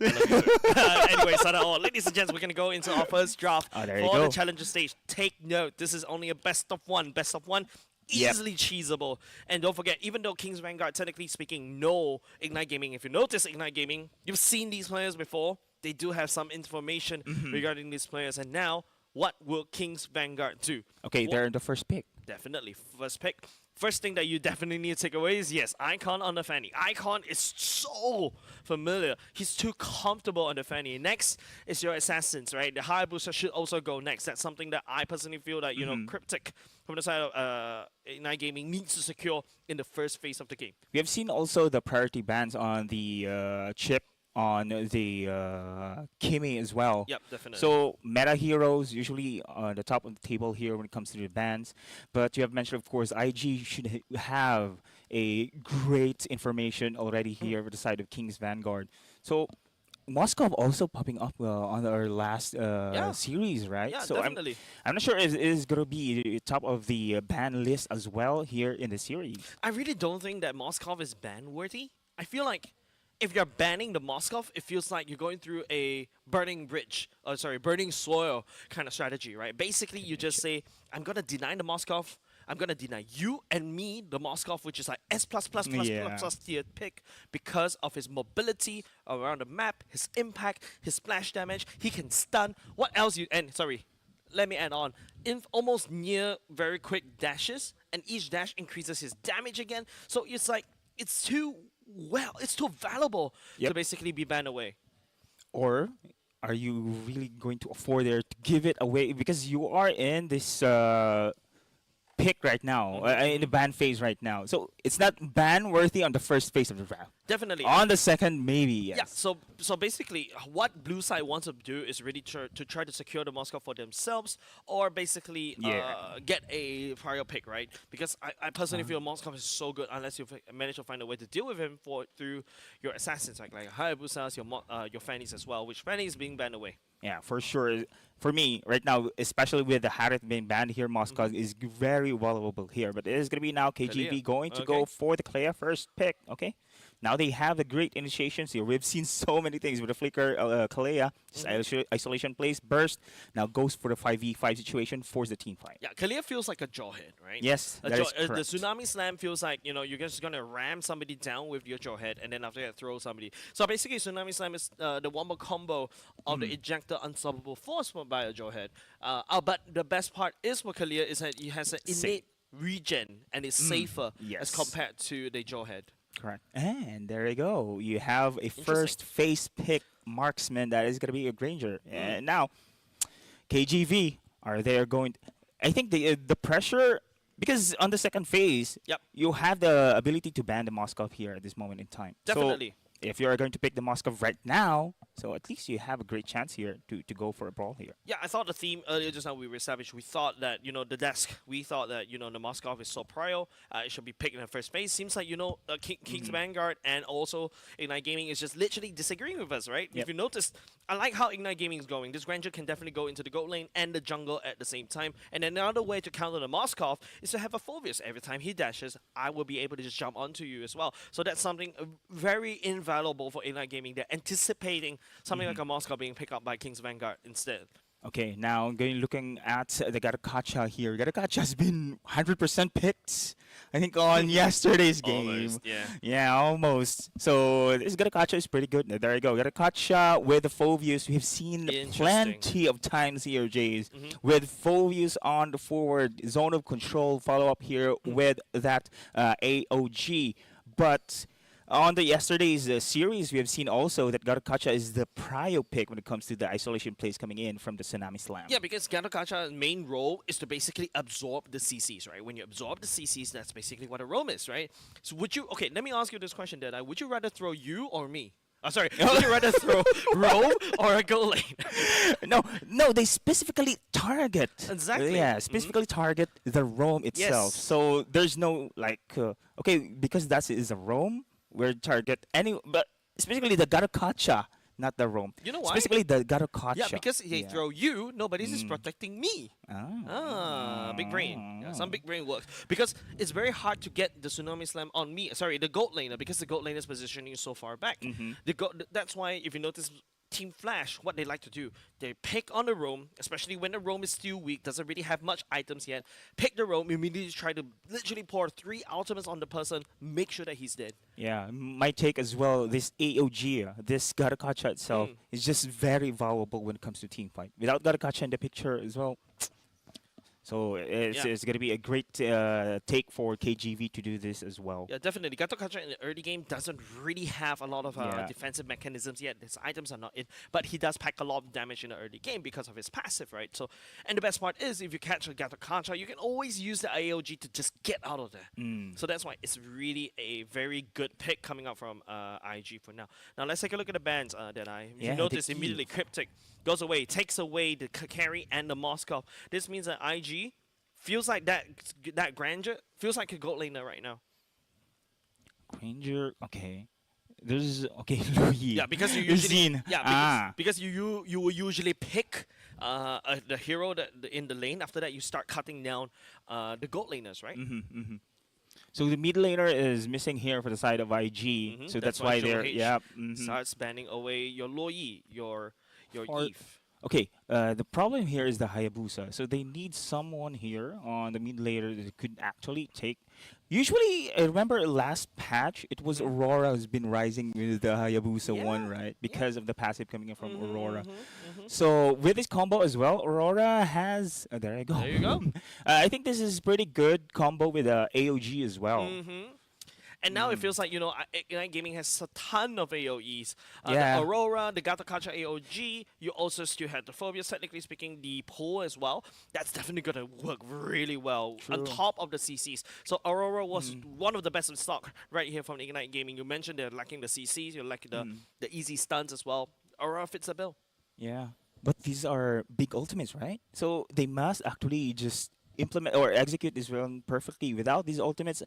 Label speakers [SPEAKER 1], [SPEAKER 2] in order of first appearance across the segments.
[SPEAKER 1] I love you, sir. Anyway, ladies and gents, we're gonna go into our first draft
[SPEAKER 2] Oh, there you
[SPEAKER 1] for the
[SPEAKER 2] go.
[SPEAKER 1] challenger stage. Take note, this is only a best of one. Best of one,
[SPEAKER 2] Yep.
[SPEAKER 1] easily cheesable. And don't forget, even though King's Vanguard, technically speaking, no Ignite Gaming. If you notice Ignite Gaming, you've seen these players before. They do have some information
[SPEAKER 2] Hmm.
[SPEAKER 1] regarding these players. And now, what will King's Vanguard do?
[SPEAKER 2] Okay,
[SPEAKER 1] What
[SPEAKER 2] they're the first pick.
[SPEAKER 1] Definitely. First pick. First thing that you definitely need to take away is yes, Icon on the Fanny. Icon is so familiar. He's too comfortable on the Fanny. Next is your Assassins, right? The High Booster should also go next. That's something that I personally feel that, Cryptic from the side of Ignite Gaming needs to secure in the first phase of the game.
[SPEAKER 2] We have seen also the priority bans on the chip on the Kimi as well.
[SPEAKER 1] Yep, definitely.
[SPEAKER 2] So meta heroes usually on the top of the table here when it comes to the bans. But you have mentioned, of course, IG should have a great information already here with the side of King's Vanguard. So Moscow also popping up on our last
[SPEAKER 1] Yeah.
[SPEAKER 2] series, right?
[SPEAKER 1] Yeah,
[SPEAKER 2] So
[SPEAKER 1] definitely.
[SPEAKER 2] I'm not sure if it is going to be top of the ban list as well here in the series.
[SPEAKER 1] I really don't think that Moskov is ban worthy. I feel like if you're banning the Moskov, it feels like you're going through a burning bridge, burning soil kind of strategy, right? Basically, you just say, I'm gonna deny the Moskov. I'm gonna deny you and me the Moskov, which is like S plus plus plus
[SPEAKER 2] Yeah.
[SPEAKER 1] plus plus tier pick because of his mobility around the map, his impact, his splash damage. He can stun. What else you and sorry, let me add on. In almost near very quick dashes, and each dash increases his damage again. So it's like it's too valuable to
[SPEAKER 2] Yep.
[SPEAKER 1] basically be banned away.
[SPEAKER 2] Or are you really going to afford there to give it away because you are in this pick right now, in the ban phase right now. So it's not ban worthy on the first phase of the draft.
[SPEAKER 1] Definitely.
[SPEAKER 2] On the second, maybe
[SPEAKER 1] Yeah,
[SPEAKER 2] yes.
[SPEAKER 1] so basically, what Blue Side wants to do is really try to secure the Moscow for themselves, or basically
[SPEAKER 2] Yeah.
[SPEAKER 1] get a prior pick, right? Because I personally feel Moscow is so good unless you manage to find a way to deal with him through your assassins, like Hayabusas, your Fannies as well, which Fanny is being banned away.
[SPEAKER 2] Yeah, for sure. For me, right now, especially with the Harith being banned here, Moscow is very valuable here. But it is going to be now KGV
[SPEAKER 1] Kalia.
[SPEAKER 2] going to
[SPEAKER 1] Okay.
[SPEAKER 2] go for the Clea first pick, okay? Now they have a great initiations here. We've seen so many things with the Flicker, Kalea, just isolation plays, burst. Now goes for the 5v5 situation, force the team fight.
[SPEAKER 1] Yeah, Kalia feels like a jawhead, right?
[SPEAKER 2] Yes, that is
[SPEAKER 1] The
[SPEAKER 2] correct.
[SPEAKER 1] tsunami slam feels like you're just gonna ram somebody down with your jawhead, and then after that throw somebody. So basically, tsunami slam is the wombo combo of the ejector unstoppable force by a jawhead. But the best part is for Kalia is that he has an
[SPEAKER 2] Safe.
[SPEAKER 1] innate regen and is safer
[SPEAKER 2] yes.
[SPEAKER 1] as compared to the jawhead.
[SPEAKER 2] Correct. And there you go. You have a first face pick marksman that is going to be a Granger. And now, KGV, are they going... I think the pressure... Because on the second phase,
[SPEAKER 1] Yep.
[SPEAKER 2] you have the ability to ban the Moskov here at this moment in time.
[SPEAKER 1] Definitely.
[SPEAKER 2] So if you're going to pick the Moskov right now, so at least you have a great chance here to go for a brawl here.
[SPEAKER 1] Yeah, I thought the theme earlier just now we were established. We thought that the desk. We thought that the Moskov is so prio. It should be picked in the first phase. Seems like King's Vanguard and also Ignite Gaming is just literally disagreeing with us, right?
[SPEAKER 2] Yep.
[SPEAKER 1] If you notice, I like how Ignite Gaming is going. This Granger can definitely go into the gold lane and the jungle at the same time. And another way to counter the Moskov is to have a Phobius. Every time he dashes, I will be able to just jump onto you as well. So that's something very invaluable for Ignite Gaming. They're anticipating something like a Moskov being picked up by King's Vanguard instead.
[SPEAKER 2] Okay, now looking at the Garakacha here. Garakacha has been 100% picked, I think, on yesterday's game.
[SPEAKER 1] Almost, yeah.
[SPEAKER 2] Yeah, almost. So this Garakacha is pretty good. There you go. Garakacha with the Phobius. We've seen plenty of times here, Jays, with Phobius on the forward zone of control. Follow up here with that AOG. But on the yesterday's series, we have seen also that Garakacha is the prio pick when it comes to the isolation plays coming in from the Tsunami Slam.
[SPEAKER 1] Yeah, because Garakacha's main role is to basically absorb the CCs, right? When you absorb the CCs, that's basically what a roam is, right? So okay, let me ask you this question, Deadeye. Would you rather throw you or me? Oh, sorry. Would you rather throw roam or a goal lane?
[SPEAKER 2] No, they specifically target.
[SPEAKER 1] Exactly.
[SPEAKER 2] Yeah, specifically target the roam itself.
[SPEAKER 1] Yes.
[SPEAKER 2] So there's no, okay, because that is a roam, we're target but specifically the Garakacha not the roam.
[SPEAKER 1] You know why?
[SPEAKER 2] Specifically the Garukacha.
[SPEAKER 1] Yeah, because they throw you, nobody's is protecting me. Big brain. Yeah, some big brain works. Because it's very hard to get the Tsunami Slam on me. Sorry, the goat laner, because the goat laner's positioning is so far back. That's why, if you notice, Team Flash, what they like to do, they pick on the roam, especially when the roam is still weak, doesn't really have much items yet. Pick the roam, immediately try to literally pour 3 ultimates on the person, make sure that he's dead.
[SPEAKER 2] Yeah, my take as well, this AOG, this Garukacha itself, is just very valuable when it comes to team fight. Without Garukacha in the picture as well, so it's going to be a great take for KGV to do this as well.
[SPEAKER 1] Yeah, definitely. Garukacha in the early game doesn't really have a lot of defensive mechanisms yet. His items are not in, but he does pack a lot of damage in the early game because of his passive, right? So, and the best part is, if you catch a Garukacha, you can always use the AOG to just get out of there. So that's why it's really a very good pick coming out from IG for now. Now let's take a look at the bans that you notice immediately Cryptic goes away, takes away the carry and the Moskov. This means that IG feels like that Granger feels like a goat laner right now.
[SPEAKER 2] Granger, okay. There's Louis.
[SPEAKER 1] Yeah, because you usually because you will usually pick the hero in the lane. After that, you start cutting down the goat laners, right?
[SPEAKER 2] So the mid laner is missing here for the side of IG. So that's why they're
[SPEAKER 1] starts banning away your Loi, your Eve.
[SPEAKER 2] Okay, the problem here is the Hayabusa. So they need someone here on the mid laner that could actually take. Usually, I remember last patch, it was Aurora who's been rising with the Hayabusa one, right? Because of the passive coming in from Aurora. So with this combo as well, Aurora has. There I go.
[SPEAKER 1] There you go.
[SPEAKER 2] I think this is pretty good combo with AOG as well.
[SPEAKER 1] And now it feels like, Ignite Gaming has a ton of AoEs. The Aurora, the Garukacha AOG, you also still have the Phobias, technically speaking, the pull as well. That's definitely going to work really well on top of the CCs. So Aurora was one of the best in stock right here from Ignite Gaming. You mentioned they're lacking the CCs, you're lacking the easy stuns as well. Aurora fits the bill.
[SPEAKER 2] Yeah, but these are big ultimates, right? So they must actually just implement or execute this run perfectly. Without these ultimates,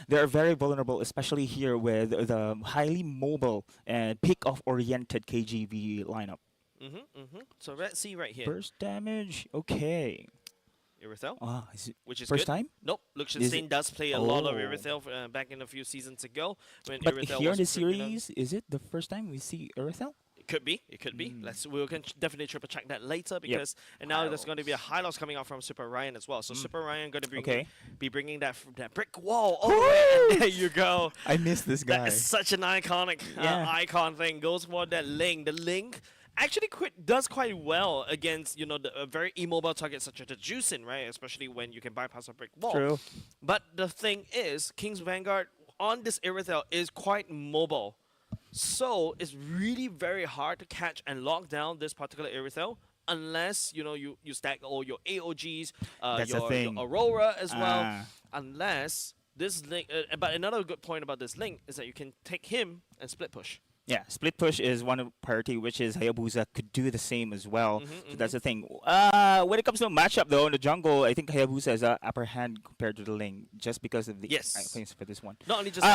[SPEAKER 2] they are very vulnerable, especially here with the highly mobile and pick-off oriented KGV lineup.
[SPEAKER 1] So let's see right here.
[SPEAKER 2] Burst damage, okay.
[SPEAKER 1] Irithel, which is
[SPEAKER 2] first
[SPEAKER 1] good.
[SPEAKER 2] time?
[SPEAKER 1] Nope, Liechtenstein does play a lot of Irithel back in a few seasons ago. When
[SPEAKER 2] but
[SPEAKER 1] Irithel
[SPEAKER 2] here
[SPEAKER 1] was
[SPEAKER 2] in the series, is it the first time we see Irithel?
[SPEAKER 1] It could be. It could be. We can definitely triple check that later because and now there's going to be a high loss coming out from Super Ryan as well. So Super Ryan going to be bringing that brick wall all the way. And there you go.
[SPEAKER 2] I miss this guy.
[SPEAKER 1] That is such an iconic icon thing. Goes for that Ling. The Ling actually does quite well against the very immobile targets such as the Juicing, right? Especially when you can bypass a brick wall.
[SPEAKER 2] True.
[SPEAKER 1] But the thing is, King's Vanguard on this Irithel is quite mobile. So it's really very hard to catch and lock down this particular Irithel unless you stack all your AOGs, your Aurora as well. Unless this Link, but another good point about this Link is that you can take him and split push.
[SPEAKER 2] Yeah, split push is one priority, which is Hayabusa could do the same as well. So that's the thing. When it comes to a matchup, though, in the jungle, I think Hayabusa has an upper hand compared to the Ling, just because of the things for this one.
[SPEAKER 1] Not only just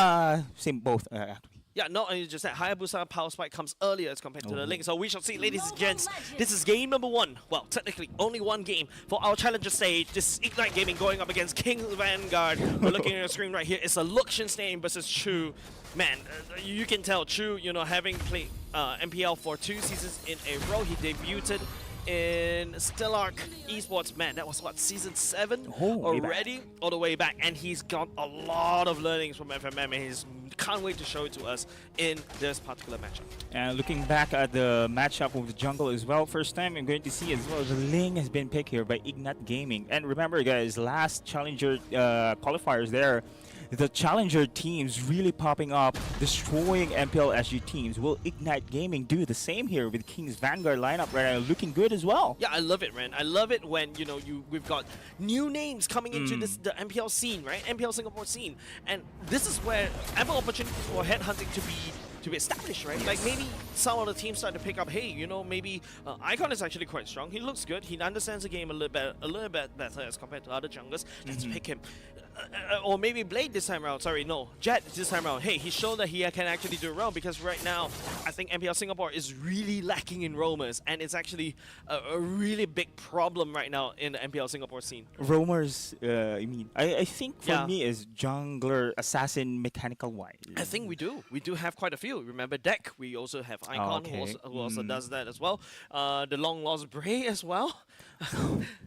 [SPEAKER 2] same both actually.
[SPEAKER 1] Yeah, not only just that, Hayabusa Power Spike comes earlier as compared to the Link. So we shall see, ladies and gents, this is game number 1. Well, technically, only one game for our challenger stage. This is Ignite Gaming going up against King Vanguard. We're looking at the screen right here. It's a Liechtenstein versus Chu. Man, you can tell Chu, having played MPL for 2 seasons in a row, he debuted in Stellark Esports. Man, that was what, season 7 already? All the way back. And he's got a lot of learnings from FMM, and he's can't wait to show it to us in this particular matchup. And
[SPEAKER 2] looking back at the matchup with the jungle as well, first time I'm going to see as well, the Ling has been picked here by Ignite Gaming. And remember guys, last Challenger qualifiers there, the Challenger teams really popping up, destroying MPL SG teams. Will Ignite Gaming do the same here with King's Vanguard lineup right now, looking good as well? Yeah, I love it, man. I love it when, we've got new names coming into the MPL scene, right? MPL Singapore scene. And this is where ample opportunities for headhunting to be
[SPEAKER 1] to be established, right? Like maybe some of the teams start to pick up, hey, you know, maybe Icon is actually quite strong. He looks good. He understands the game a little bit better as compared to other junglers. Let's pick him. Or maybe Blade this time around. Sorry, no, Jet this time around. Hey, he showed that he can actually do it well, because right now I think MPL Singapore is really lacking in roamers, and it's actually a really big problem right now in the MPL Singapore scene.
[SPEAKER 2] Roamers, I mean, I think for me is jungler, assassin, mechanical wise.
[SPEAKER 1] I think we do. We do have quite a few. Remember Deck? We also have Icon, who also does that as well. The long lost Bray as well.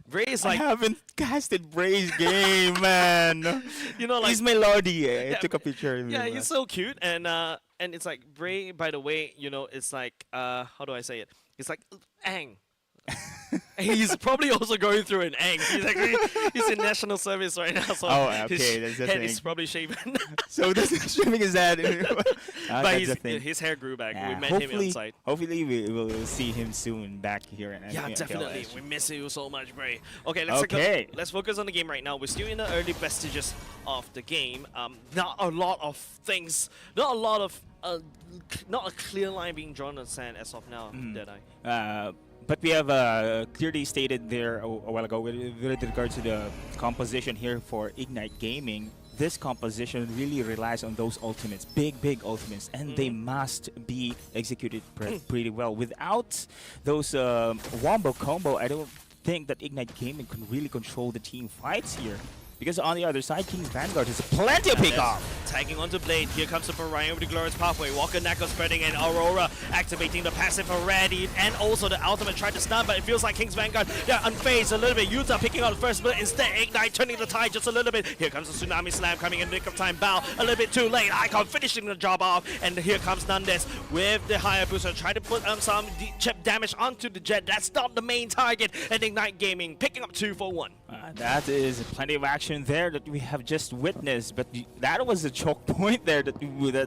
[SPEAKER 1] Bray is like...
[SPEAKER 2] I haven't casted Bray's game, man.
[SPEAKER 1] You know, like...
[SPEAKER 2] He's Melody. I took a picture of him.
[SPEAKER 1] Yeah, he's so cute. And it's like, Bray, by the way, you know, it's like... how do I say it? It's like... Ang. He's probably also going through an ang. He's in national service right now, so his head is probably shaven.
[SPEAKER 2] So this shaving his head.
[SPEAKER 1] But his hair grew back. Yeah, we met him outside.
[SPEAKER 2] Hopefully we will see him soon back here.
[SPEAKER 1] Yeah, definitely. We miss you so much, Bray. Okay, let's focus on the game right now. We're still in the early vestiges of the game. Not a lot of things. Not a lot of not a clear line being drawn on sand as of now. Deadeye.
[SPEAKER 2] But we have clearly stated there a while ago with regards to the composition here for Ignite Gaming. This composition really relies on those ultimates, big ultimates, and they must be executed pretty well. Without those wombo combo, I don't think that Ignite Gaming can really control the team fights here. Because on the other side, King's Vanguard has plenty of pick-off.
[SPEAKER 1] Tagging onto Blade. Here comes Super Ryan with the Glorious Pathway. Walker Nako spreading in. Aurora activating the passive already. And also the ultimate tried to stun, but it feels like King's Vanguard, they're unfazed a little bit. Yuta picking out the first bullet. Instead, Ignite turning the tide just a little bit. Here comes the Tsunami Slam coming in the nick of time. Bao a little bit too late. Icon finishing the job off. And here comes Nandes with the higher booster. Trying to put some chip damage onto the Jet. That's not the main target. And Ignite Gaming picking up 2 for 1.
[SPEAKER 2] That is plenty of action there that we have just witnessed, but that was a choke point there that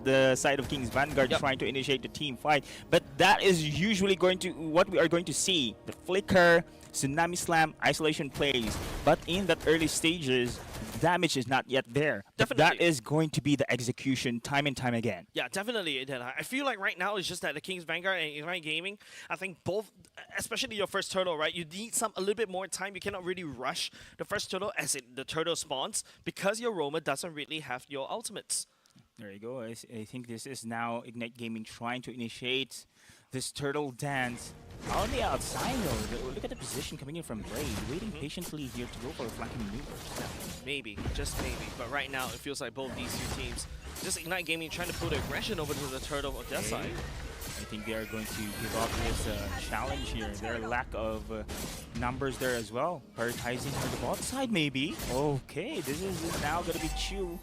[SPEAKER 2] the side of King's Vanguard trying to initiate the team fight. But that is usually going to what we are going to see: the flicker, Tsunami Slam, isolation plays. But in that early stages, damage is not yet there. Definitely. That is going to be the execution time and time again.
[SPEAKER 1] Yeah, definitely. I feel like right now it's just that the King's Vanguard and Ignite Gaming, I think both, especially your first turtle, right? You need a little bit more time. You cannot really rush the first turtle as the turtle spawns, because your roamer doesn't really have your ultimates.
[SPEAKER 2] There you go. I think this is now Ignite Gaming trying to initiate this turtle dance. On the outside though, look at the position coming in from Blade, waiting patiently here to go for a flanking maneuver.
[SPEAKER 1] Maybe, just maybe. But right now, it feels like both these two teams, just Ignite Gaming trying to put aggression over to the turtle on their side.
[SPEAKER 2] I think they are going to give up this challenge here. Their lack of numbers there as well. Prioritizing for the bot side maybe. Okay, this is now going to be Chu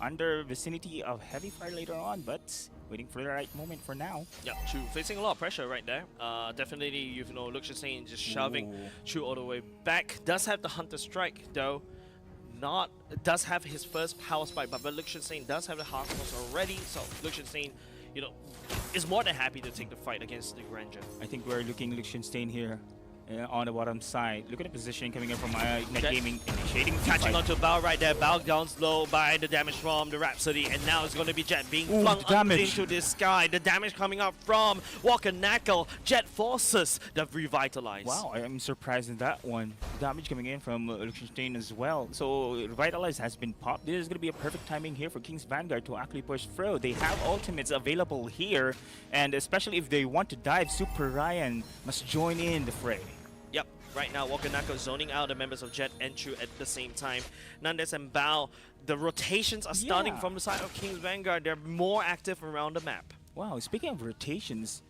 [SPEAKER 2] under vicinity of heavy fire later on, but waiting for the right moment for now.
[SPEAKER 1] Yeah, Chu facing a lot of pressure right there. Definitely, you know, Luxian just shoving Chu all the way back. Does have the Hunter Strike though. Does have his first power spike, but Luxian does have the Hard Force already. So Luxian, you know, is more than happy to take the fight against the Ranger.
[SPEAKER 2] I think we're looking Luxian here. On the bottom side. Look at the position coming in from Ignite Gaming, initiating
[SPEAKER 1] catching onto Bao right there. Bao down slow by the damage from the Rhapsody, and now it's going to be Jet being flung into the sky. The damage coming up from Walker Knuckle. Jet forces the Revitalize.
[SPEAKER 2] Wow, I'm surprised in that one. Damage coming in from Luxian as well. So Revitalize has been popped. This is going to be a perfect timing here for King's Vanguard to actually push through. They have ultimates available here, and especially if they want to dive, Super Ryan must join in the fray.
[SPEAKER 1] Yep, right now Walker Nako zoning out the members of Jet and Chu at the same time. Nandes and Bao, the rotations are starting from the side of King's Vanguard. They're more active around the map.
[SPEAKER 2] Wow, speaking of rotations,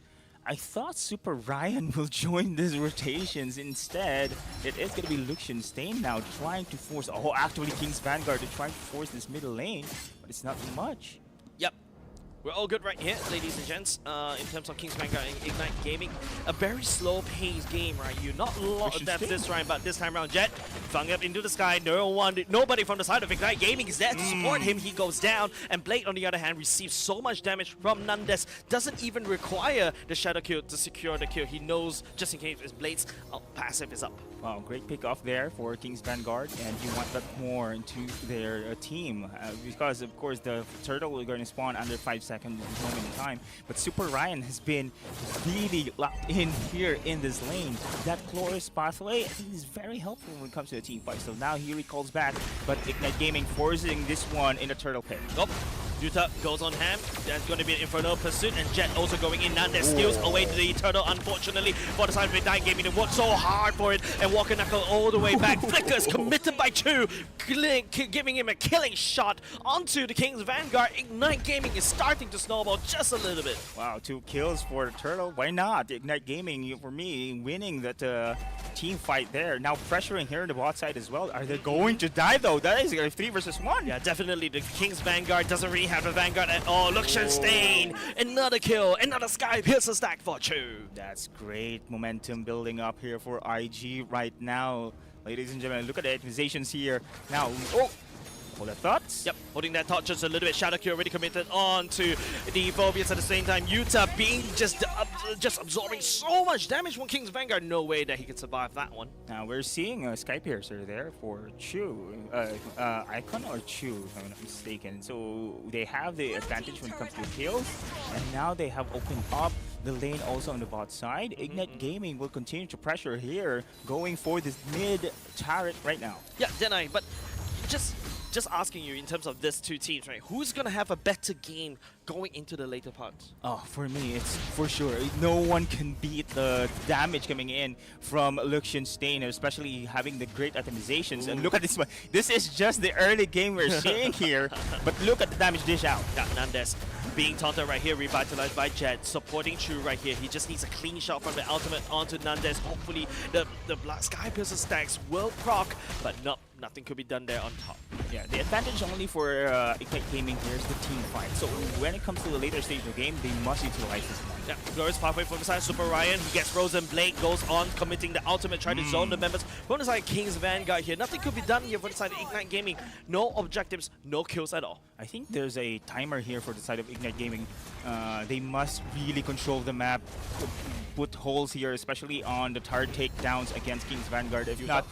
[SPEAKER 2] I thought Super Ryan will join these rotations. Instead, it is going to be Luxian now trying to force, actually King's Vanguard is trying to force this middle lane, but it's not much.
[SPEAKER 1] Yep. We're all good right here, ladies and gents, in terms of King's Vanguard and Ignite Gaming. A very slow-paced game, right? You're not a lot of depth this round, but this time around, Jet flung up into the sky. Nobody from the side of Ignite Gaming is there to support him. He goes down, and Blade, on the other hand, receives so much damage from Nandes. Doesn't even require the Shadow Kill to secure the kill. He knows, just in case his Blade's passive is up.
[SPEAKER 2] Wow, great pick off there for King's Vanguard, and you want that more into their team because, of course, the turtle is going to spawn under 5 second moment in time. But Super Ryan has been really locked in here in this lane. That Chloris pathway, I think, is very helpful when it comes to the team fight. So now he recalls back, but Ignite Gaming forcing this one in the turtle pit.
[SPEAKER 1] Nope. Yuta goes on ham. There's going to be an Inferno Pursuit, and Jet also going in. Nandes steals away to the turtle, unfortunately, for the side of Ignite Gaming. They worked so hard for it, and Walker Knuckle all the way back. Flickers committed by Chu, giving him a killing shot onto the King's Vanguard. Ignite Gaming is starting to snowball just a little bit.
[SPEAKER 2] Wow, 2 kills for the turtle. Why not? Ignite Gaming, for me, winning that team fight there. Now pressuring here on the bot side as well. Are they going to die though? That is a 3 versus 1.
[SPEAKER 1] Yeah, definitely. The King's Vanguard doesn't really have a Vanguard at all. Look, Stain, another kill, another Sky Piercer stack for Chu.
[SPEAKER 2] That's great momentum building up here for IG right now. Ladies and gentlemen, look at the accusations here. Now, hold the thoughts.
[SPEAKER 1] Yep, holding that thought just a little bit. Shadowkill already committed on to the Phobius at the same time. Yuta being just absorbing so much damage from King's Vanguard. No way that he could survive that one.
[SPEAKER 2] Now we're seeing a Sky Piercer there for Chu. Icon or Chu, if I'm not mistaken. So they have the advantage when it comes to kills. And now they have opened up the lane also on the bot side. Ignite Gaming will continue to pressure here, going for this mid turret right now.
[SPEAKER 1] Yeah, Denai, but just asking you in terms of these two teams, right? Who's gonna have a better game going into the later parts?
[SPEAKER 2] Oh, for me, it's for sure. No one can beat the damage coming in from Luxian Stain, especially having the great itemizations. And look at this one. This is just the early game we're seeing here, but look at the damage dish out.
[SPEAKER 1] Yeah, Nandes being taunted right here, revitalized by Jet, supporting Chu right here. He just needs a clean shot from the ultimate onto Nandes. Hopefully, the Black Sky Piercer stacks will proc, but nothing could be done there on top.
[SPEAKER 2] Yeah, the advantage only for Ignite Gaming here is the team fight. So when it comes to the later stage of the game, they must utilize this one.
[SPEAKER 1] Yeah, Glorious pathway from the side, Super Ryan. He gets Frozen Blade, goes on, committing the ultimate, trying to zone the members. From the side, King's Vanguard here. Nothing could be done here from the side of Ignite Gaming. No objectives, no kills at all.
[SPEAKER 2] I think there's a timer here for the side of Ignite Gaming. They must really control the map, put holes here, especially on the turret takedowns against King's Vanguard. If not,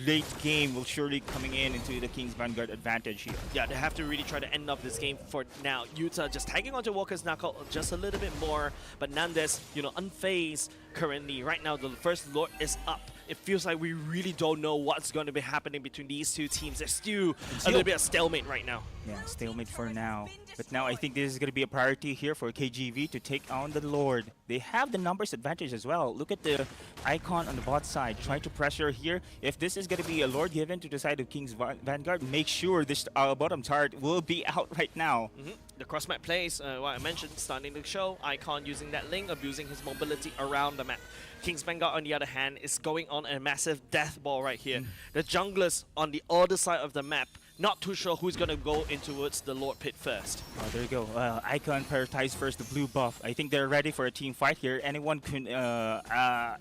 [SPEAKER 2] late game will surely coming into the King's Vanguard advantage here.
[SPEAKER 1] Yeah, they have to really try to end up this game for now. Yuta just tagging onto Walker's Knuckle just a little bit more, but Nandes, unfazed currently. Right now, the first Lord is up. It feels like we really don't know what's going to be happening between these two teams. There's still a little bit of stalemate right now.
[SPEAKER 2] Yeah, stalemate for now. But now I think this is going to be a priority here for KGV to take on the Lord. They have the numbers advantage as well. Look at the icon on the bot side, trying to pressure here. If this is going to be a Lord given to the side of King's Vanguard, make sure this bottom turret will be out right now.
[SPEAKER 1] The cross-map plays, what I mentioned, starting the show, Icon using that link, abusing his mobility around the map. King's Vanguard, on the other hand, is going on a massive death ball right here. The junglers on the other side of the map, not too sure who's going to go in towards the Lord Pit first.
[SPEAKER 2] Oh, there you go. Icon prioritized first the blue buff. I think they're ready for a team fight here. Anyone can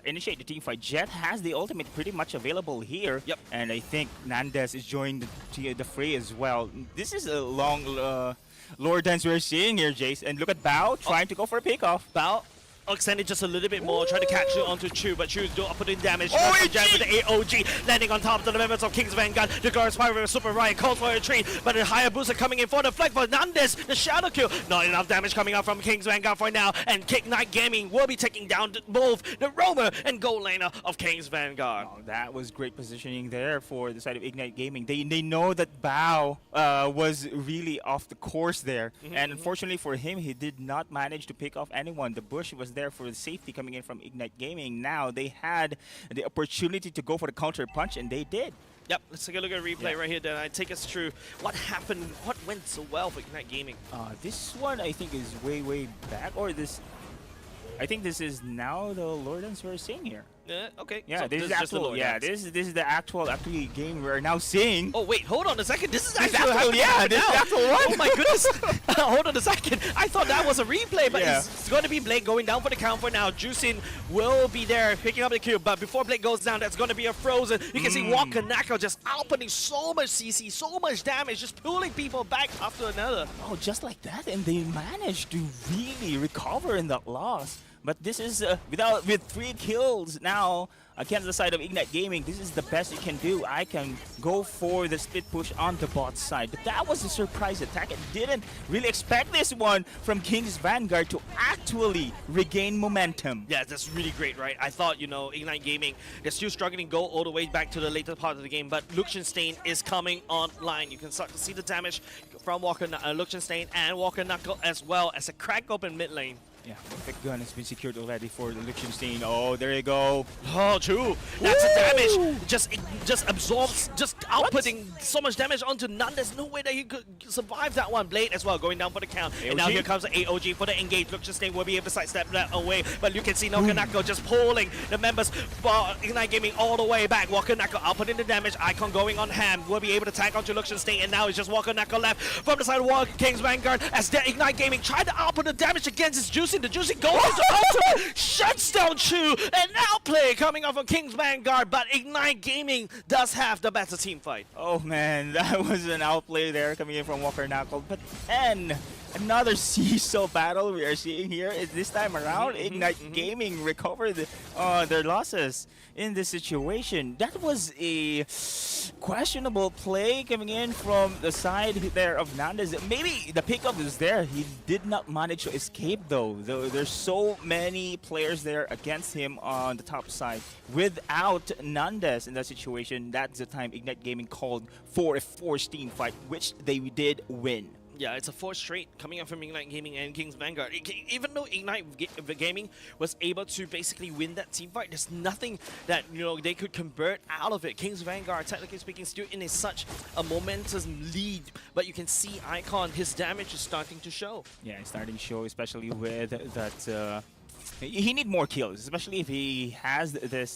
[SPEAKER 2] initiate the team fight. Jet has the ultimate pretty much available here.
[SPEAKER 1] Yep.
[SPEAKER 2] And I think Nandes is joining the fray as well. This is a long Lord dance we're seeing here, Jace. And look at Bao trying to go for a pick-off.
[SPEAKER 1] Bao extended just a little bit more, trying to catch it onto Chu, but Chu's putting damage.
[SPEAKER 2] OG!
[SPEAKER 1] With the AOG, landing on top of the members of King's Vanguard. The Glorious Fire with Super Ryan calls for a retreat, but a higher booster coming in for the flank for Nandes. The Shadow Kill. Not enough damage coming out from King's Vanguard for now, and Ignite Gaming will be taking down both the roamer and gold laner of King's Vanguard.
[SPEAKER 2] Oh, that was great positioning there for the side of Ignite Gaming. They know that Bao was really off the course there, and unfortunately for him, he did not manage to pick off anyone. The bush was there for the safety coming in from Ignite Gaming. Now they had the opportunity to go for the counter punch, and they did.
[SPEAKER 1] Yep, let's take a look at a replay right here. Then I take us through what happened, what went so well for Ignite Gaming.
[SPEAKER 2] This one I think is way back, or this. I think this is now the Lord dance we're seeing here.
[SPEAKER 1] Okay.
[SPEAKER 2] Yeah,
[SPEAKER 1] so
[SPEAKER 2] this is
[SPEAKER 1] just the
[SPEAKER 2] actual.
[SPEAKER 1] Lord
[SPEAKER 2] Yeah,
[SPEAKER 1] dance.
[SPEAKER 2] this is the actual game we're now seeing.
[SPEAKER 1] Oh wait, hold on a second. This is
[SPEAKER 2] This
[SPEAKER 1] actually
[SPEAKER 2] actual, yeah, this is the actual one.
[SPEAKER 1] Oh my goodness! Hold on a second. I thought that was a replay, but
[SPEAKER 2] Yeah.
[SPEAKER 1] it's going to be Blake going down for the count for now. Juicin will be there picking up the kill, but before Blake goes down, that's going to be a Frozen. You can see Walker Nako just outputting so much CC, so much damage, just pulling people back after another.
[SPEAKER 2] Oh, just like that, and they managed to really recover in that loss. But this is with 3 kills now against the side of Ignite Gaming. This is the best you can do. I can go for the split push on the bot side. But that was a surprise attack. I didn't really expect this one from King's Vanguard to actually regain momentum.
[SPEAKER 1] Yeah, that's really great, right? I thought, you know, Ignite Gaming, they're still struggling to go all the way back to the later part of the game, but Luxenstein is coming online. You can start to see the damage from Luxenstein and Walker Knuckle, as well as a crack open mid lane.
[SPEAKER 2] Yeah, perfect gun has been secured already for the Liechtenstein. Oh, there you go.
[SPEAKER 1] Oh, true. That's a damage. Just absorbs, just outputting so much damage onto None. There's no way that he could survive that one. Blade as well, going down for the count.
[SPEAKER 2] AOG.
[SPEAKER 1] And now here comes the AOG for the engage. Liechtenstein will be able to sidestep that away. But you can see Nokanako just pulling the members for Ignite Gaming all the way back. Walker Knuckle outputting the damage. Icon going on ham. Will be able to tag onto Liechtenstein. And now it's just Walker Knuckle left from the side of King's Vanguard as the Ignite Gaming tried to output the damage against his Juicy. The Juicy goes into ultimate, shuts down Chu, and outplay coming off of King's Vanguard, but Ignite Gaming does have the better team fight.
[SPEAKER 2] Oh man, that was an outplay there coming in from Walker Knuckle. But then another seesaw battle we are seeing here. Is this time around, Ignite Gaming recovered their losses in this situation. That was a questionable play coming in from the side there of Nandes. Maybe the pickup is there. He did not manage to escape though. There's so many players there against him on the top side. Without Nandes in that situation, that's the time Ignite Gaming called for a forced team fight, which they did win.
[SPEAKER 1] Yeah, it's a 4 straight coming up from Ignite Gaming and King's Vanguard. Even though Ignite Gaming was able to basically win that team fight, there's nothing that, you know, they could convert out of it. King's Vanguard, technically speaking, still in such a momentous lead, but you can see Icon, his damage is starting to show.
[SPEAKER 2] Yeah, it's starting to show, especially with that. He need more kills, especially if he has this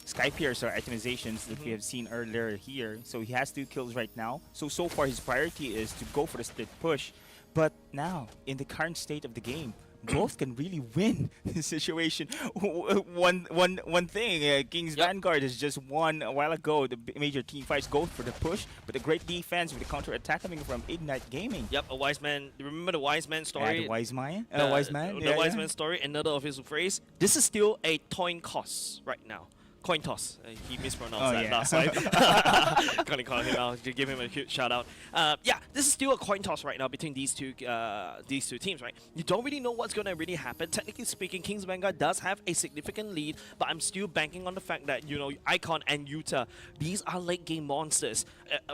[SPEAKER 2] Sky Piercer itemizations that we have seen earlier here. So he has 2 kills right now. So far his priority is to go for the split push. But now, in the current state of the game, both can really win this situation. One thing, King's Vanguard has just won a while ago. The major team fights go for the push, but a great defense with the counter attack coming from Ignite Gaming.
[SPEAKER 1] Yep, a wise man. Remember the wise man story?
[SPEAKER 2] Yeah, the wise man. Wise man.
[SPEAKER 1] The wise man story. Another of his phrase. This is still a coin toss right now. Coin toss. He mispronounced that last time. Gonna call him out. Give him a cute shout out. Yeah, this is still a coin toss right now between these two teams, right? You don't really know what's gonna really happen. Technically speaking, King's Vanguard does have a significant lead, but I'm still banking on the fact that, you know, Icon and Yuta, these are late game monsters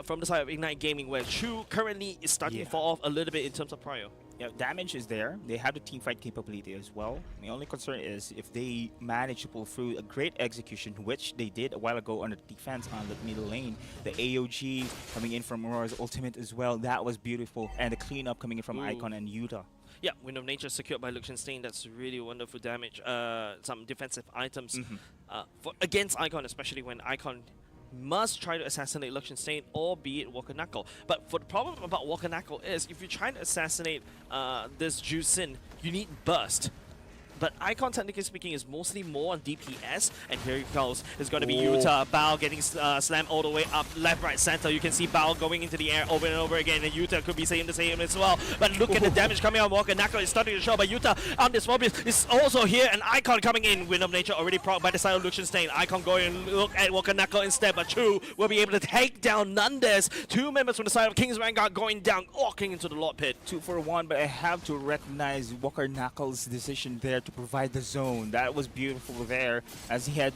[SPEAKER 1] from the side of Ignite Gaming, where Chu currently is starting to fall off a little bit in terms of prio.
[SPEAKER 2] Yeah, damage is there. They have the team fight capability as well. The only concern is if they manage to pull through a great execution, which they did a while ago on the defense on the middle lane. The AOG coming in from Aurora's ultimate as well. That was beautiful. And the cleanup coming in from Icon and Yuta.
[SPEAKER 1] Yeah, Wind of Nature secured by Liechtenstein. That's really wonderful damage. Some defensive items against Icon, especially when Icon must try to assassinate Liechtenstein, or be it Walker Knuckle. But for the problem about Walker Knuckle is, if you're trying to assassinate this Juicin, you need burst. But Icon, technically speaking, is mostly more on DPS. And here he goes. It's going to be Yuta. Bao getting slammed all the way up, left, right, center. You can see Bao going into the air over and over again. And Yuta could be saying the same as well. But look at the damage coming out. Walker Knuckle is starting to show. But Yuta on this Mobius is also here. And Icon coming in. Wind of Nature already proc by the side of Liechtenstein. Icon going and look at Walker Knuckle instead. But Chu will be able to take down Nandes. 2 members from the side of King's Vanguard going down, walking into the Lord Pit.
[SPEAKER 2] 2 for 1, but I have to recognize Walker Knuckle's decision there to provide the zone. That was beautiful there, as he had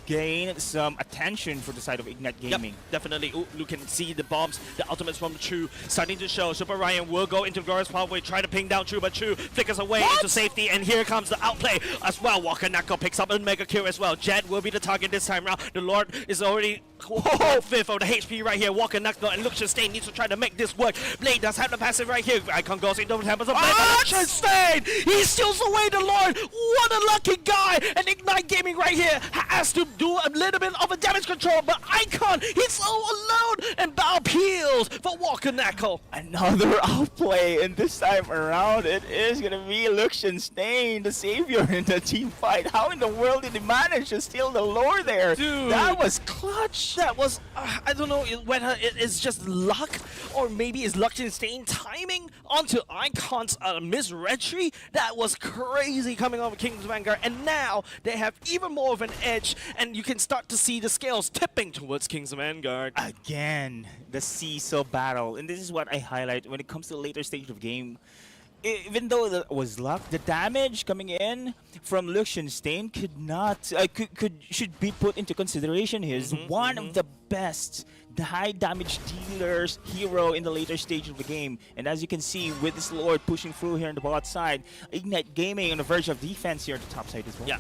[SPEAKER 2] gained some attention for the side of Ignite Gaming.
[SPEAKER 1] Yep, definitely. Ooh, you can see the bombs, the ultimates from Chu starting to show. Super Ryan will go into Glorious Pathway, try to ping down Chu, but Chu flickers away into safety, and here comes the outplay as well. Walker Knuckle picks up a mega kill as well. Jet will be the target this time around. The Lord is already 5th of the HP right here. Walker Knuckle and Liechtenstein needs to try to make this work. Blade does have the passive right here. Icon goes into the temples of Blade, but Liechtenstein, he steals away the Lord. What a lucky guy! And Ignite Gaming right here has to do a little bit of a damage control, but Icon, he's so alone, and Bao peels for Walker Knuckle.
[SPEAKER 2] Another outplay, and this time around it is gonna be Liechtenstein, the savior in the team fight. How in the world did he manage to steal the lore there?
[SPEAKER 1] Dude,
[SPEAKER 2] that was clutch.
[SPEAKER 1] That was, I don't know whether it is just luck or maybe it's Liechtenstein timing onto Icon's misreadry. That was crazy coming off of King's Vanguard, and now they have even more of an edge, and you can start to see the scales tipping towards King's Vanguard.
[SPEAKER 2] Again, the seesaw battle, and this is what I highlight when it comes to the later stage of game. Even though it was luck, the damage coming in from Liechtenstein should be put into consideration. He is one of the best high damage dealers hero in the later stage of the game, and as you can see with this Lord pushing through here on the bot side, Ignite Gaming on the verge of defense here on the top side as well.
[SPEAKER 1] Yeah,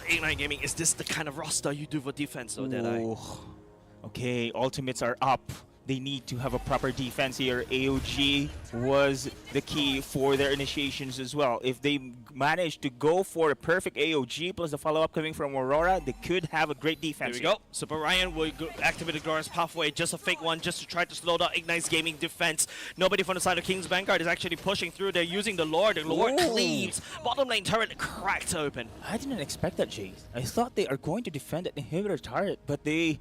[SPEAKER 1] Ignite Gaming, is this the kind of roster you do for defense though, Deadeye?
[SPEAKER 2] Okay, ultimates are up. They need to have a proper defense here. AOG was the key for their initiations as well. If they manage to go for a perfect AOG plus the follow-up coming from Aurora, they could have a great defense.
[SPEAKER 1] There we go. Super Ryan will activate the Glorious Pathway, just a fake one, just to try to slow down Ignite's Gaming defense. Nobody from the side of King's Vanguard is actually pushing through. They're using the Lord. The Lord cleaves. Bottom lane turret cracked open.
[SPEAKER 2] I didn't expect that, Jace. I thought they are going to defend that inhibitor turret, but they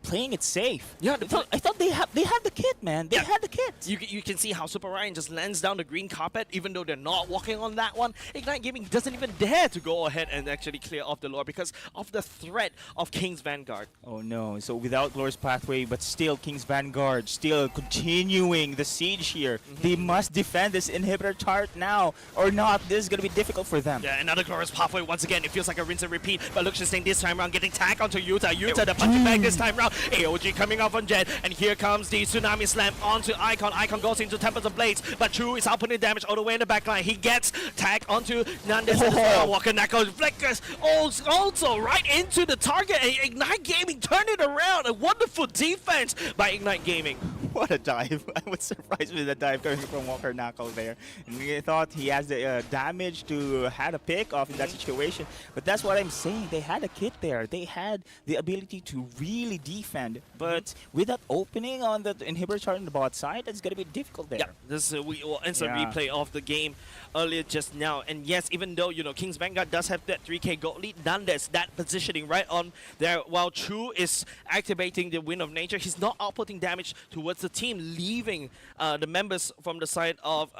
[SPEAKER 2] playing it safe.
[SPEAKER 1] Yeah,
[SPEAKER 2] I thought they had the kit, man. They had the kit.
[SPEAKER 1] You can see how Super Ryan just lands down the green carpet, even though they're not walking on that one. Ignite Gaming doesn't even dare to go ahead and actually clear off the Lord because of the threat of King's Vanguard.
[SPEAKER 2] Oh no, so without Glorious Pathway, but still King's Vanguard still continuing the siege here. They must defend this inhibitor turret now, or not. This is going to be difficult for them.
[SPEAKER 1] Yeah, another Glorious Pathway once again. It feels like a rinse and repeat, but Liechtenstein this time around getting tagged onto Yuta. Yuta the punching bag this time. AOG coming off on Jet, and here comes the Tsunami Slam onto Icon. Icon goes into Tempest of Blades, but Chu is outputting damage all the way in the backline. He gets tagged onto Nandes as well. Walker Knuckle flickers also right into the target, and Ignite Gaming turned it around. A wonderful defense by Ignite Gaming.
[SPEAKER 2] What a dive. I was surprised with the dive coming from Walker Knuckle there. And we thought he has the damage to had a pick off in that situation. But that's what I'm saying. They had a kit there. They had the ability to really defend. But with that opening on the inhibitor chart on the bot side, it's going to be difficult there.
[SPEAKER 1] Yeah, this we will instant replay of the game earlier just now. And yes, even though, you know, King's Vanguard does have that 3k gold lead, Nandes, that positioning right on there, while Chu is activating the Wind of Nature, he's not outputting damage towards the team, leaving the members from the side of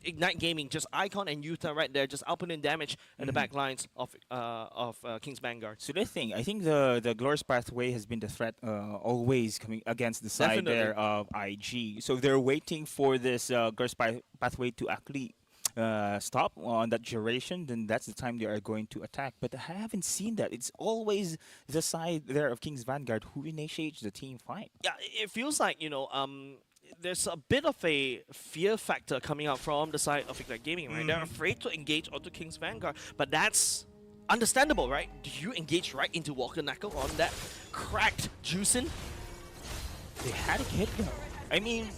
[SPEAKER 1] Ignite Gaming, just Icon and Yuta right there, just outputting damage in the back lines of King's Vanguard.
[SPEAKER 2] So the thing, I think the Glorious Pathway has been the threat always coming against the side there of IG. So they're waiting for this Glorious Pathway to actually stop on that duration, then that's the time they are going to attack. But I haven't seen that. It's always the side there of King's Vanguard who initiates the team fight.
[SPEAKER 1] Yeah, it feels like, you know, there's a bit of a fear factor coming out from the side of Ignite Gaming, right? They're afraid to engage onto King's Vanguard, but that's understandable, right? Do you engage right into Walker Knuckle on that cracked juicing?
[SPEAKER 2] They had a hit though. I mean,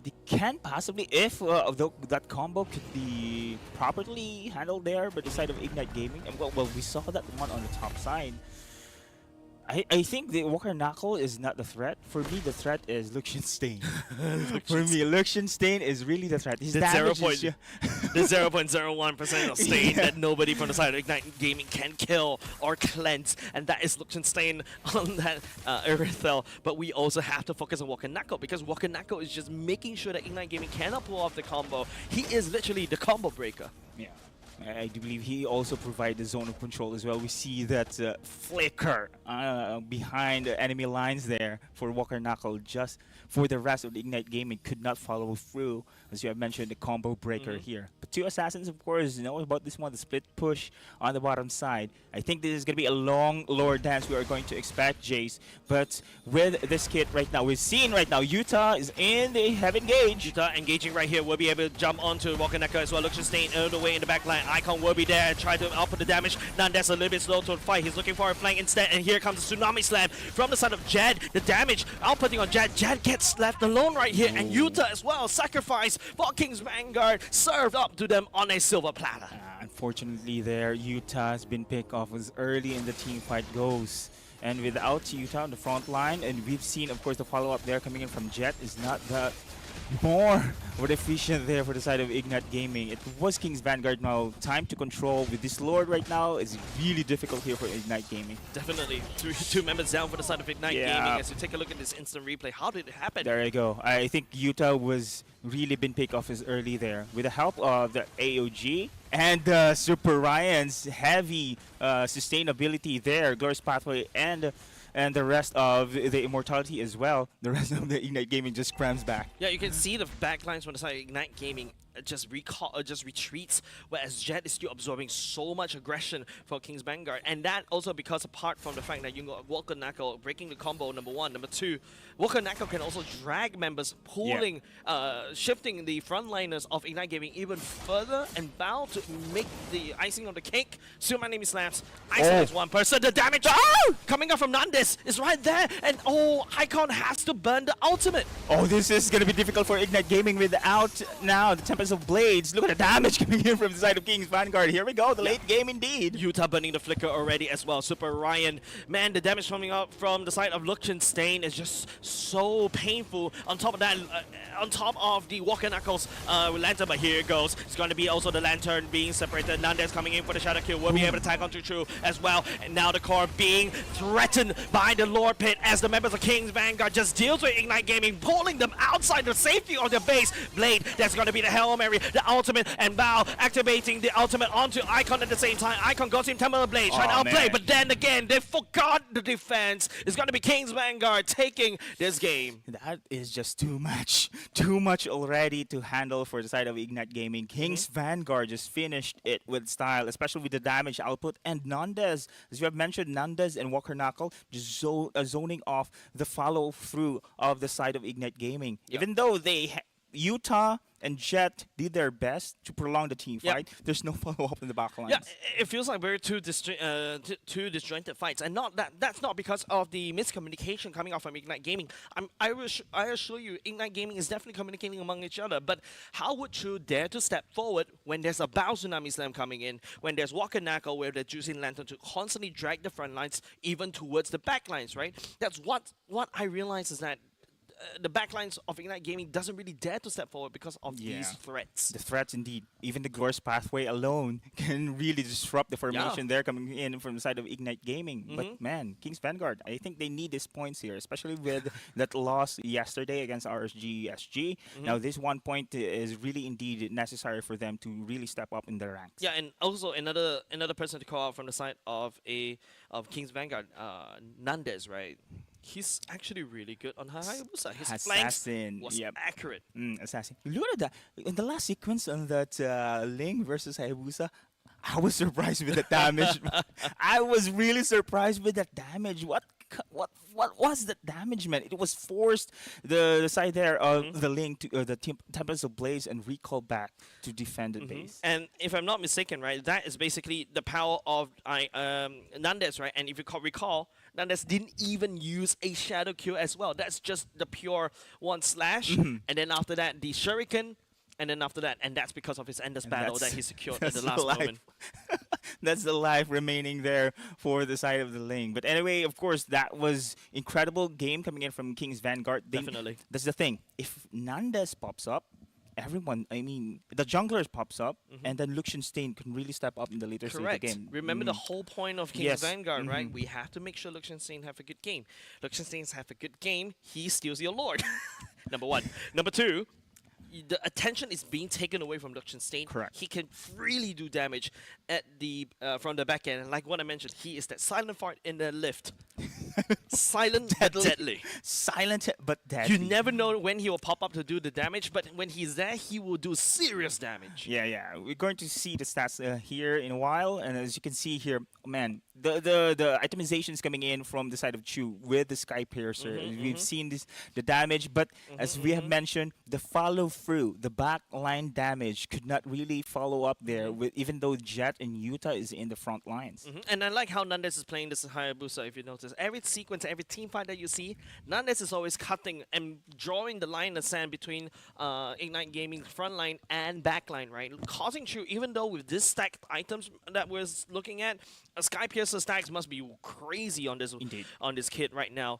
[SPEAKER 2] they can possibly, if that combo could be properly handled there by the side of Ignite Gaming. And well, we saw that one on the top side. I think the Walker Knuckle is not the threat. For me, the threat is Liechtenstein. For me, Liechtenstein is really the threat. His damage is
[SPEAKER 1] the 0.01% of stain that nobody from the side of Ignite Gaming can kill or cleanse, and that is Liechtenstein on that Erythel. But we also have to focus on Walker Knuckle, because Walker Knuckle is just making sure that Ignite Gaming cannot pull off the combo. He is literally the combo breaker.
[SPEAKER 2] Yeah. I do believe he also provides the zone of control as well. We see that flicker behind the enemy lines there for Walker Knuckle, just for the rest of the Ignite Gaming could not follow through, as you have mentioned, the combo breaker here. But two assassins, of course, know about this one, the split push on the bottom side. I think this is going to be a long lore dance we are going to expect, Jace. But with this kit right now, we're seeing right now, Yuta is in, they have engaged.
[SPEAKER 1] Yuta engaging right here, will be able to jump onto Walker Knuckle as well. Liechtenstein all the way in the back line. Icon will be there, try to output the damage. Nandes a little bit slow to the fight. He's looking for a flank instead, and here comes the Tsunami Slam from the side of Jed. The damage outputting on Jed. Jed gets left alone right here, and Yuta as well. Sacrifice for King's Vanguard, served up to them on a silver platter.
[SPEAKER 2] Unfortunately there, Yuta has been picked off as early in the team fight goes. And without Yuta on the front line, and we've seen, of course, the follow-up there coming in from Jet is not that more what efficient there for the side of Ignite Gaming. It was King's Vanguard now. Time to control with this Lord right now is really difficult here for Ignite Gaming.
[SPEAKER 1] Definitely. Two members down for the side of Ignite Gaming. As you take a look at this instant replay, how did it happen?
[SPEAKER 2] There you go. I think Utah was really been picked off as early there with the help of the AOG and Super Ryan's heavy sustainability there, Glorious Pathway and the rest of the Immortality as well. The rest of the Ignite Gaming just crams back.
[SPEAKER 1] Yeah, you can see the backlines from the side of Ignite Gaming just retreats, whereas Jet is still absorbing so much aggression for King's Vanguard, and that also because apart from the fact that you got Walker Knuckle breaking the combo, number one, number two, Walker Knuckle can also drag members, pulling, shifting the frontliners of Ignite Gaming even further, and Bao to make the icing on the cake. So many slaps, isolates one person. The damage coming up from Nandes is right there, and Icon has to burn the ultimate.
[SPEAKER 2] Oh, this is gonna be difficult for Ignite Gaming without now the Tempest of Blades. Look at the damage coming in from the side of King's Vanguard. Here we go, the late game indeed.
[SPEAKER 1] Utah burning the flicker already as well. Super Ryan, man, the damage coming up from the side of Liechtenstein is just so painful. On top of that, on top of the Walker Knuckles lantern, but here it goes. It's going to be also the lantern being separated. Nandes coming in for the shadow kill. Will be able to tag onto True as well. And now the core being threatened by the Lord Pit as the members of King's Vanguard just deals with Ignite Gaming, pulling them outside the safety of their base. Blade, that's going to be the Hail Mary, the ultimate, and Bao activating the ultimate onto Icon at the same time. Icon goes in Temple of Blade, trying to outplay, but then again, they forgot the defense. It's going to be King's Vanguard taking this game.
[SPEAKER 2] That is just too much. Too much already to handle for the side of Ignite Gaming. King's Vanguard just finished it with style, especially with the damage output. And Nandes, as you have mentioned, Nandes and Walker Knuckle just zoning off the follow-through of the side of Ignite Gaming. Even though Utah and Jet did their best to prolong the team fight, there's no follow-up in the backlines.
[SPEAKER 1] Yeah, it feels like very two disjointed fights, and that's not because of the miscommunication coming out from Ignite Gaming. I assure you, Ignite Gaming is definitely communicating among each other, but how would you dare to step forward when there's a Bao Tsunami Slam coming in, when there's Walker Knuckle with the Juicing Lantern to constantly drag the front lines even towards the back lines, right? That's what I realize is that the backlines of Ignite Gaming doesn't really dare to step forward because of these threats.
[SPEAKER 2] The threats indeed. Even the Glorious Pathway alone can really disrupt the formation there coming in from the side of Ignite Gaming. But man, King's Vanguard, I think they need these points here, especially with that loss yesterday against RSG SG. Now this 1 point is really indeed necessary for them to really step up in their ranks.
[SPEAKER 1] Yeah, and also another person to call out from the side of King's Vanguard, Nandes, right? He's actually really good on Hayabusa. His flanks was accurate.
[SPEAKER 2] Assassin. Look at that. In the last sequence on that Ling versus Hayabusa, I was surprised with the damage. I was really surprised with that damage. What was that damage, man? It was forced the side there of the Ling to the Tempest of Blaze and recall back to defend the base.
[SPEAKER 1] And if I'm not mistaken, right, that is basically the power of Nandes, right? And if you recall, Nandes didn't even use a shadow kill as well. That's just the pure one slash, and then after that the shuriken, and then after that, and that's because of his endless battle that he secured at the last moment.
[SPEAKER 2] That's the life remaining there for the side of the Ling. But anyway, of course, that was incredible game coming in from King's Vanguard.
[SPEAKER 1] Definitely.
[SPEAKER 2] That's the thing. If Nandes pops up, everyone, I mean, the junglers pops up, and then Liechtenstein can really step up in the later stage of the game.
[SPEAKER 1] Remember the whole point of King's Vanguard, right? We have to make sure Liechtenstein have a good game. Liechtenstein's have a good game, he steals your lord. Number one. Number two, the attention is being taken away from Liechtenstein.
[SPEAKER 2] Correct.
[SPEAKER 1] He can really do damage at the from the back end. Like what I mentioned, he is that silent fart in the lift. Silent but deadly.
[SPEAKER 2] Silent but deadly.
[SPEAKER 1] You never know when he will pop up to do the damage, but when he's there, he will do serious damage.
[SPEAKER 2] Yeah. We're going to see the stats here in a while, and as you can see here, man, the itemization is coming in from the side of Chu with the Sky Piercer. We've seen the damage, but as we have mentioned, the follow through, the back line damage could not really follow up there, with even though Jet and Utah is in the front lines.
[SPEAKER 1] And I like how Nandes is playing this Hayabusa. If you notice, every sequence, every team fight that you see, Nandes is always cutting and drawing the line in the sand between Ignite Gaming front line and back line, right? Causing Chu, even though with this stacked items that we're looking at, Sky Piercer stacks must be crazy on this kit right now.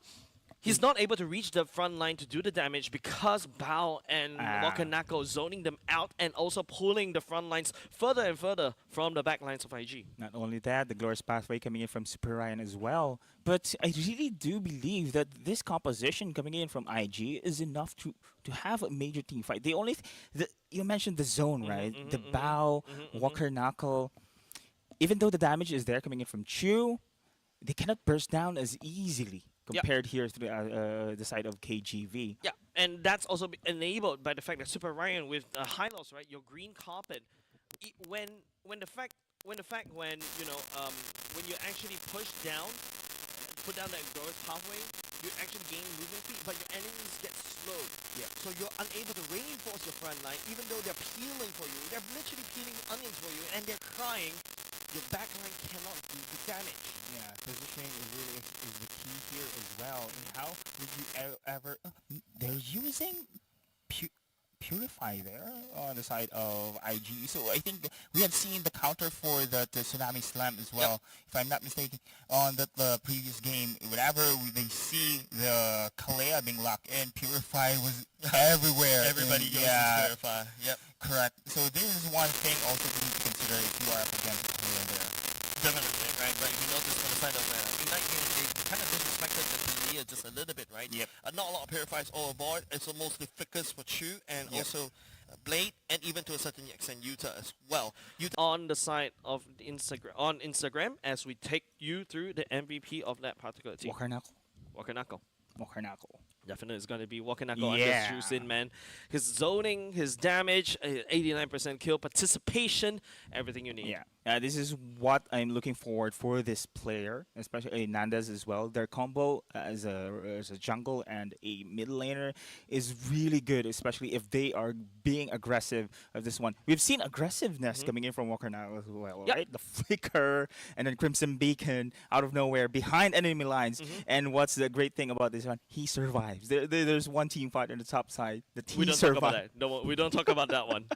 [SPEAKER 1] He's not able to reach the front line to do the damage because Bao and Wakanako zoning them out and also pulling the front lines further and further from the back lines of IG.
[SPEAKER 2] Not only that, the Glorious Pathway coming in from Super Ryan as well. But I really do believe that this composition coming in from IG is enough to have a major team fight. The only you mentioned the zone, right? The Bao, Walker Knuckle. Even though the damage is there coming in from Chu, they cannot burst down as easily compared here to the side of KGV.
[SPEAKER 1] Yeah, and that's also enabled by the fact that Super Ryan with high loss, right? Your green carpet, when you actually push down, put down that Glorious Pathway, you actually gain movement speed, but your enemies get slowed.
[SPEAKER 2] Yeah.
[SPEAKER 1] So you're unable to reinforce your front line, even though they're peeling for you. They're literally peeling onions for you, and they're crying. Your backline cannot do the damage.
[SPEAKER 2] Yeah, positioning is the key here as well. And how did you ever? They're using Purify there on the side of IG. So I think we have seen the counter for the Tsunami Slam as well. If I'm not mistaken, on the previous game, whenever they see the Kalea being locked in, Purify was everywhere.
[SPEAKER 3] Everybody
[SPEAKER 2] and,
[SPEAKER 3] uses Purify. Yep.
[SPEAKER 2] Correct. So this is one thing also to need to consider if you are up against Kalea there.
[SPEAKER 3] Definitely, right? But if you notice on the side of Ignite game, they kind of disrespected the Kalea just a little bit, right?
[SPEAKER 2] Yep.
[SPEAKER 3] Not a lot of Purifiers all aboard. It's mostly Ficus for Chu and also Blade, and even to a certain extent Yuta as well.
[SPEAKER 1] On the side of Instagram, as we take you through the MVP of that particular team.
[SPEAKER 2] Walker Knuckle.
[SPEAKER 1] Walker Knuckle. Definitely is going to be Walker Knuckle and this Juicin, man. His zoning, his damage, 89% kill, participation, everything you need.
[SPEAKER 2] Yeah, this is what I'm looking forward for this player, especially Nandas as well. Their combo as a jungle and a mid laner is really good, especially if they are being aggressive of this one. We've seen aggressiveness coming in from Walker Knuckle as well, right? The flicker and then Crimson Beacon out of nowhere behind enemy lines. And what's the great thing about this one? He survives. There's one team fight on the top side. The team survives.
[SPEAKER 1] We don't talk about that one.